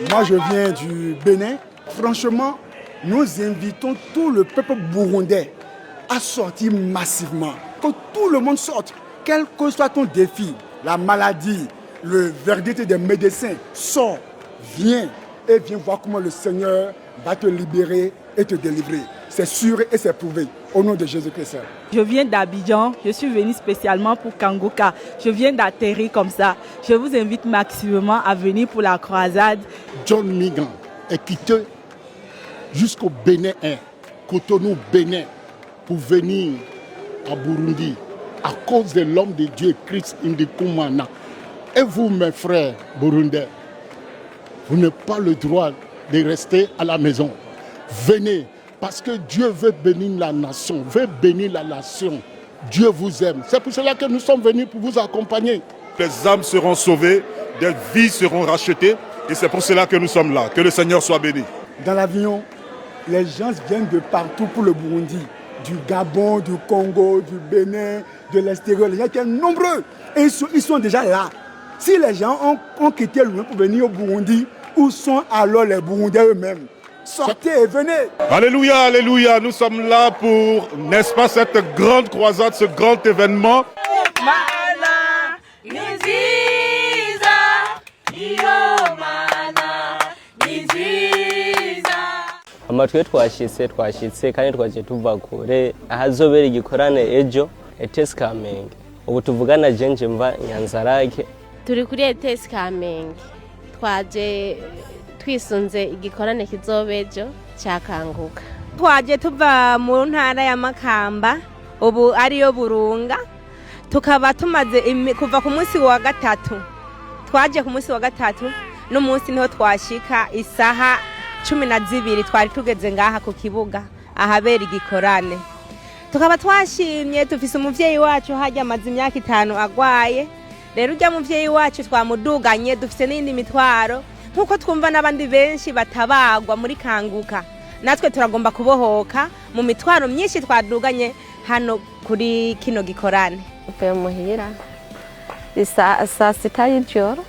Moi, je viens du Bénin. Franchement, nous invitons tout le peuple burundais à sortir massivement. Que tout le monde sorte, quel que soit ton défi, la maladie, le verdict des médecins, sors, viens et viens voir comment le Seigneur va te libérer et te délivrer. C'est sûr et c'est prouvé. Au nom de Jésus-Christ. Je viens d'Abidjan, je suis venu spécialement pour Kanguka. Je viens d'atterrir comme ça. Je vous invite maximalement à venir pour la croisade. John Migan est quitté jusqu'au Bénin, Cotonou, Bénin, pour venir à Burundi à cause de l'homme de Dieu, Christ Ndikumana. Et vous, mes frères burundais, vous n'avez pas le droit de rester à la maison. Venez. Parce que Dieu veut bénir la nation, veut bénir la nation. Dieu vous aime. C'est pour cela que nous sommes venus pour vous accompagner. Les âmes seront sauvées, des vies seront rachetées. Et c'est pour cela que nous sommes là. Que le Seigneur soit béni. Dans l'avion, les gens viennent de partout pour le Burundi. Du Gabon, du Congo, du Bénin, de l'extérieur. Les gens sont nombreux. Et ils sont déjà là. Si les gens ont quitté le pour venir au Burundi, où sont alors les Burundais eux-mêmes? Sortez et venez. Alléluia, alléluia. Nous sommes là pour, n'est-ce pas, cette grande croisade, ce grand événement. Amatwe twashitse kandi twaje tuva kure ahazobera igikorane ejo ETS Kamenge. Ubu tuvugana jenje mva Nyanzarake. Turi kuri ETS Kamenge. Twaje twisunze igikorane kizobejo cya Kanguka. Twaje tuva mu ntara ya Makamba ubu ariyo Burunga, tukaba tumaze kuva ku munsi wa gatatu. Twaje ku munsi wa gatatu n'umunsi niho twashika isaha 12 twari tugeze ngaha ku kibuga ahabera igikorane. Tukaba twashimye tufise umuvyeyi wacu hajya amaze imyaka 5 agwaye. Rero ujya muvyeyi wacu twamuduganye dufise n'indi mitwaro. Nkuko twumva n'abandi benshi batabagwa muri Kanguka, natwe turagomba kubohoka mu mitwaro myinshi twaduganye hano kuri kino gikorane. Uvuye muhira saa sita y'ijoro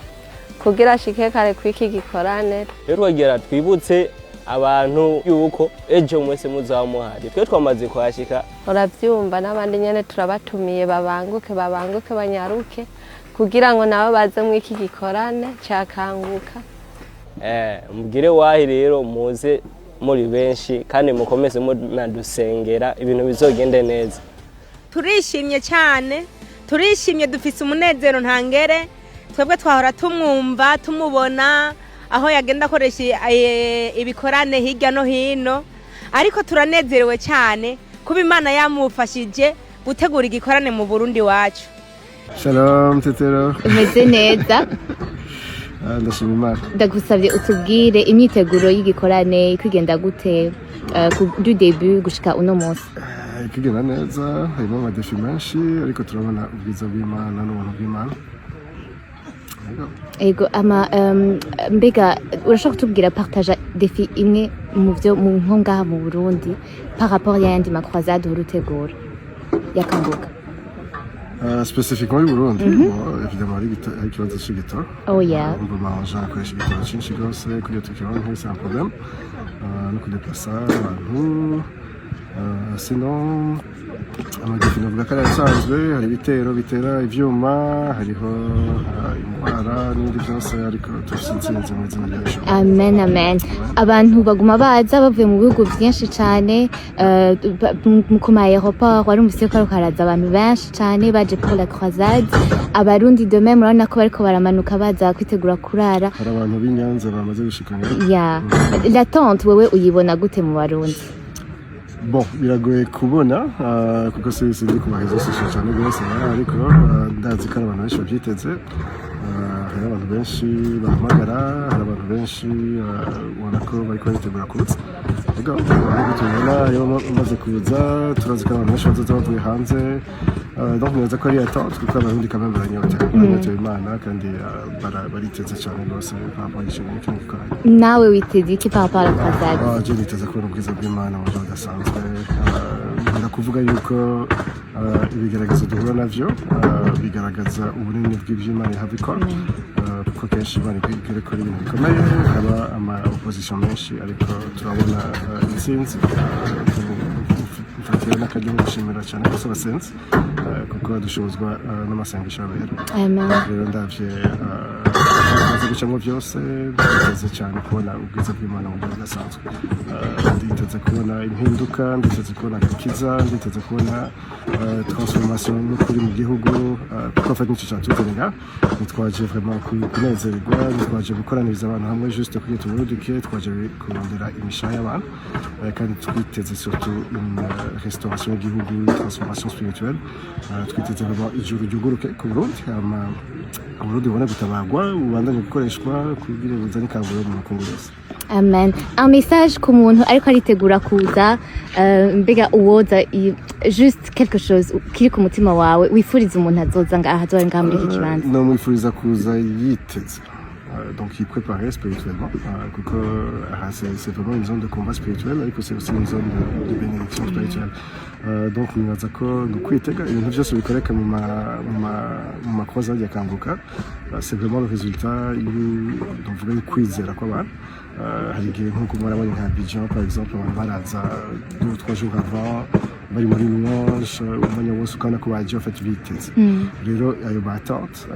kugira ashike kare kwiki gikorane. Rero wagera twibutse abantu yuko ejo mwese muzaba muhari. Twe twamaze kuhashika. Uravyumva n'abandi nyene turabatumiye babanguke banyaruke kugira ngo nabo baze mu iki gikorane cya Kanguka. Mugire wahi rero muze muri benshi kandi mukomeze munadusengera ibintu bizogende neza. Turishimye cyane, turishimye dufise umunezero ntangere. Twebwe twahora tumwumva tumubona aho yagenda akoresha ibikorane hirya no hino, ariko turanezerewe cyane kuba Imana yamufashije gutegura igikorane mu Burundi wacu. Shalom Tetero. Umeze neza? Ndashima Imana. Ndagusabye utubwire imyiteguro y'igikorane kwigenda gute du début gushika uno munsi. Kwigenda neza, harimo amadefi menshi ariko turabona ubwiza bw'Imana n'ubuntu bw'Imana. Ego mbega urashaka kutubwira partage défi imwe mu byo mu nkonga mu Burundi par rapport y'andi ma croisade urutegura ya Kanguka. Spécifiquement au Burundi, évidemment, avec le gitoro. Oh yeah. On peut manger un peu de gitoro cyinshi gose kuri tukibona c'est un problème. No kudepasa abantu. Sinon amadefi navuga ko arasanzwe, hari ibitero bitera ivyuma, hariho indwara n'ibindi byose ariko tusinzinze mu izina rya Yesu. Amen amen. Abantu baguma baza bavuye mu bihugu byinshi cyane ku ma aéroport wari umvise ko haraza abantu benshi cyane baje pour la croisade. Abarundi de même urabona ko bariko baramanuka baza kwitegura kurara. Hari abantu b'Inyanza bamaze gushikana. Yeah. L'attente wewe uyibona gute mu Barundi? Bon, biragoye kubona kuko sindi kubahiza sosho cyane gose ariko ndazi ko abantu benshi babyiteze. Hari abantu benshi bahamagara, hari abantu benshi ubona ko bariko bitegura kuza. Ego, tubona iyo bamaze kuza turazi ko abantu benshi bazoza bavuye hanze. Donc neza ko ari attente kuko abarundi kamwe baranyota Imana kandi bariteze cyane gose papa yishimye cyane. Nawe witeze iki par rapport à la croisade? Je niteze ko ubwiza bw'Imana mu buryo budasanzwe. Ndakuvuga yuko ibigaragaza duhura navyo bigaragaza ubunini bw'ivy'Imana ihabikora. yuko kenshi imana igire ko ibintu bikomeye haba ama opposition menshi ariko turabona intsinzi mfatira n'akaryo gushimira cyane gusa abasenzi kuko dushobozwa n'amasengesho abera rero ndavye amaze gucamo byose nditeze cyane kubona ubwiza bw'Imana mu buryo budasanzwe nditeze kubona impinduka nditeze kubona agakiza nditeze kubona transformation n'ukuri mu gihugu kuko afite n'icyo cyatuzanira nitwaje vraiment kunezerwa nitwaje gukoraniriza abantu hamwe juste kugira tuburuduke twaje kurondera imishaha y'abantu kandi twiteze surtout une restauration y'igihugu transformation spirituelle twiteze vraiment ijuru ryuguruke ku Burundi Uburundi bubone gutabagwa ubandanye gukoreshwa kugira buzane kanguro mu makungu yose. Amen. Un message ku muntu ariko aritegura kuza mbega uwoza juste quelque chose kiri ku mutima wawe wifuriza umuntu azoza ngaha azoza ngaha muri iki kibanza. No mwifuriza kuza yiteze. Donc il préparait spirituellement kuko c'est vraiment une zone de combat spirituel ariko c'est aussi une zone de bénédiction spirituelle. Donc nibaza ko kwitega ibintu byose bikoreka mu croisade ya Kanguka c'est vraiment le résultat donc kwizera kw'abantu hari igihe nk'uko murabona nka Abidjan par exemple abantu baraza 2 ou 3 jours avant bari muri nuance umwanya wose ukana ko baje bafata biteze rero ayo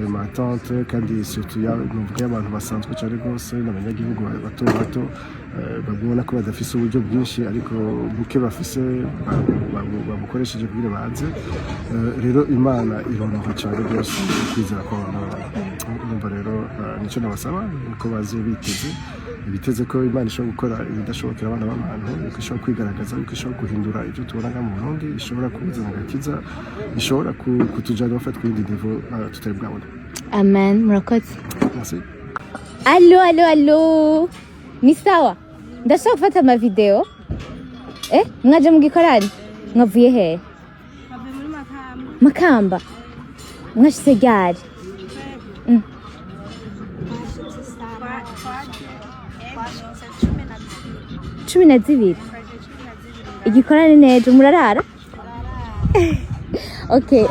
matante kandi surtout n'uvuga abantu basanzwe cyane rwose n'abanyagihugu bato babona ko badafise uburyo bwinshi ariko buke bafise babukoresheje kugira baze rero Imana ironka cyane rwose kwizera ko numva rero nicyo nabasaba ko baze biteze ko Imana ishobora gukora ibidashobokera abana b'abantu ko ishobora kwigaragaza ko ishobora guhindura ibyo tubona mu Burundi ishobora kubuzana agakiza ishobora kutujana bafata ku yindi niveau tutari bwabona. Amen. Murakoze. Merci. Allo ni sawa ndashaka gufata ama video mwaje mu gikorani mwavuye he muri Makamba mwashyize gari cumi na zibiri igikorani nejo murarara okay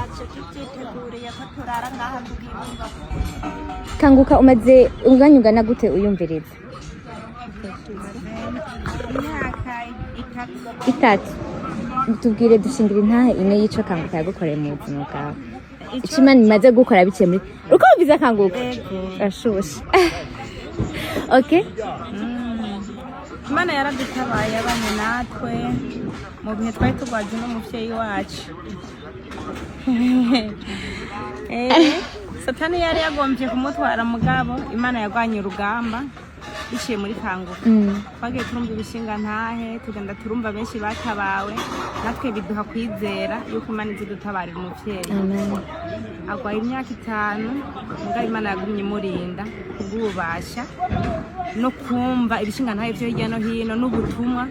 Kanguka umaze umwanya ungana gute uyumviriza itatu tubwire dushingira intahe imwe yica Kanguka yagukoreye mu buzima bwawe Imana imaze gukora bike muri uko biza Kanguka ashushe okay Imana yaradutabaye abanye natwe mu bihe twari tugwaje n'umuvyeyi wacu Satani yari yagombye kumutwara mugabo Imana yagwanye urugamba biciye muri Kanguka twagiye turumva ibishinga ntahe tugenda turumva benshi batabawe natwe biduha kwizera yuko Imana izidutabarira umuvyeyi agwaye imyaka 5 mugabo Imana yagumye imurinda kububasha no kumva ibishinga ntahe byo hirya no hino n'ubutumwa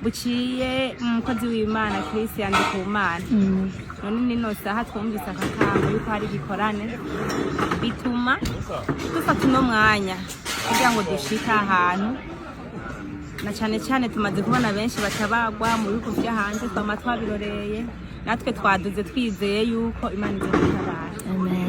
buciye umukozi w'Imana Christian Ndikumana none nino saha twumvise akakamba yuko hari gikorane bituma dufata no mwanya kugira ngo dushika ahantu na cyane tumaze kubona benshi batabagwa mu bihugu bya hanze twama twabiroreye natwe twaduze twizeye yuko Imana izodutabara. Amen.